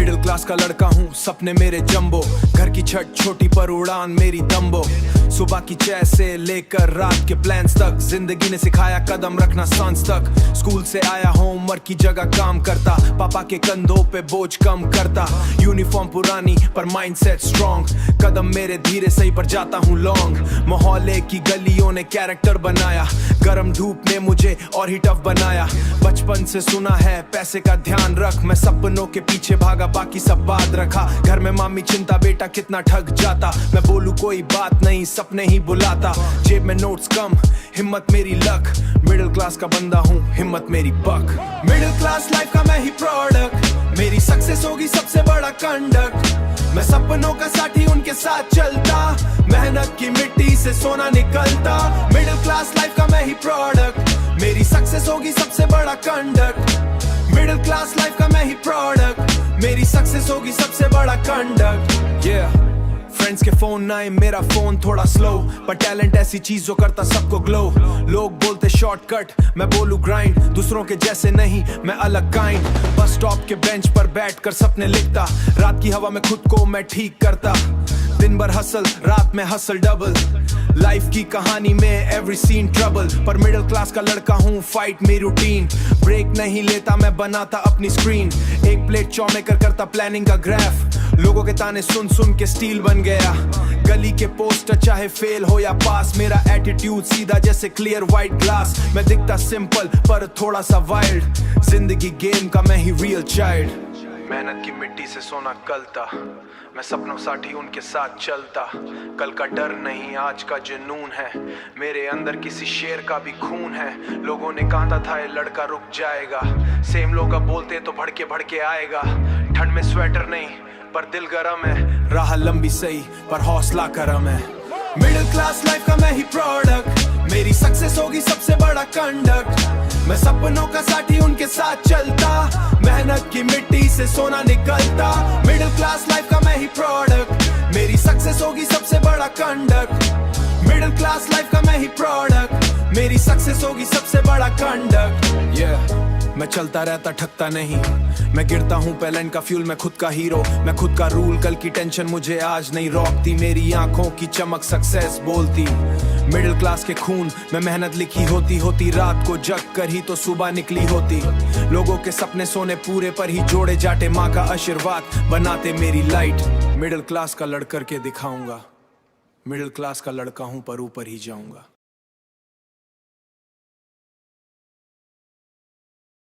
Middle class का लड़का हूँ, सपने मेरे जंबो, घर की छत छोटी पर उड़ान मेरी दम्बो। सुबह की चाय से लेकर रात के प्लान्स तक, जिंदगी ने सिखाया कदम रखना सांस तक। स्कूल से आया होमवर्क की जगह काम करता, पापा के कंधों पे बोझ कम करता। यूनिफॉर्म पुरानी पर माइंडसेट स्ट्रॉन्ग, कदम मेरे धीरे सही पर जाता हूँ लॉन्ग। मोहल्ले की गलियों ने कैरेक्टर बनाया, गर्म धूप ने मुझे और ही टफ बनाया। बचपन से सुना है पैसे का ध्यान रख, मैं सपनों के पीछे भागा बाकी सब बात रखा। घर में मामी चिंता बेटा कितना ठग जाता, मैं बोलूं कोई बात नहीं सपने ही बुलाता। जेब में नोट्स कम हिम्मत मेरी लक, मिडिल क्लास का बंदा हूँ हिम्मत मेरी पक। मिडिल क्लास लाइफ का मैं ही प्रोडक्ट, मेरी सक्सेस होगी सबसे बड़ा कंडक्ट। मैं सपनों का साथी उनके साथ चलता, मेहनत की मिट्टी से सोना निकलता। मिडिल क्लास लाइफ का मैं ही प्रोडक्ट, मेरी सक्सेस होगी सबसे बड़ा कंडक्ट। मिडिल क्लास लाइफ का मैं ही प्रोडक्ट, मेरी सक्सेस होगी सबसे बड़ा कंडक्ट। फ्रेंड्स के फोन आए मेरा फोन थोड़ा स्लो, पर टैलेंट ऐसी चीज जो करता सबको ग्लो। लोग बोलते शॉर्टकट मैं बोलूं ग्राइंड, दूसरों के जैसे नहीं मैं अलग काइंड। बस स्टॉप के बेंच पर बैठकर सपने लिखता, रात की हवा में खुद को मैं ठीक करता। दिन भर हसल रात में हसल डबल, लाइफ की कहानी में एवरी सीन ट्रबल। पर मिडिल क्लास का लड़का हूँ फाइट मेरी रूटीन, ब्रेक नहीं लेता मैं बनाता अपनी स्क्रीन। एक प्लेट चौमेकर करता प्लानिंग का ग्राफ, लोगों के ताने सुन सुन के स्टील बन गया। गली के पोस्टर चाहे फेल हो या पास, मेरा एटीट्यूड सीधा जैसे क्लियर व्हाइट ग्लास। मैं दिखता सिंपल पर थोड़ा सा वाइल्ड, जिंदगी गेम का मैं ही रियल चाइल्ड। मेहनत की मिट्टी से सोना कलता, मैं सपनों साथी उनके साथ चलता। कल का डर नहीं आज का जुनून है, मेरे अंदर किसी शेर का भी खून है। लोगों ने कहा था ये लड़का रुक जाएगा, सेम लोग अब बोलते तो भड़के आएगा। ठंड में स्वेटर नहीं पर दिल गरम है, राह लंबी सही पर हौसला करम है। मिडिल क्लास लाइफ का मैं ही प्रोडक्ट, मेरी सक्सेस होगी सबसे बड़ा कंडक्ट। मैं सपनों का साथी उनके साथ चलता, मेहनत की मिट्टी से सोना निकलता। मिडिल क्लास लाइफ का मैं ही प्रोडक्ट, मेरी सक्सेस होगी सबसे बड़ा कंडक्ट। मिडिल क्लास लाइफ का मैं ही प्रोडक्ट, मेरी सक्सेस होगी सबसे बड़ा कंडक्ट। मैं चलता रहता ठकता नहीं, मैं गिरता हूँ पैलेंट का फ्यूल, मैं खुद का हीरो, मैं खुद का रूल। कल की टेंशन मुझे आज नहीं रोकती, मेरी आंखों की चमक सक्सेस बोलती। मिडिल क्लास के खून में मेहनत लिखी होती रात को जग कर ही तो सुबह निकली होती। लोगों के सपने सोने पूरे पर ही जोड़े जाते, माँ का आशीर्वाद बनाते मेरी लाइट। मिडिल क्लास का लड़ करके दिखाऊंगा, मिडिल क्लास का लड़का हूँ पर ऊपर ही जाऊंगा।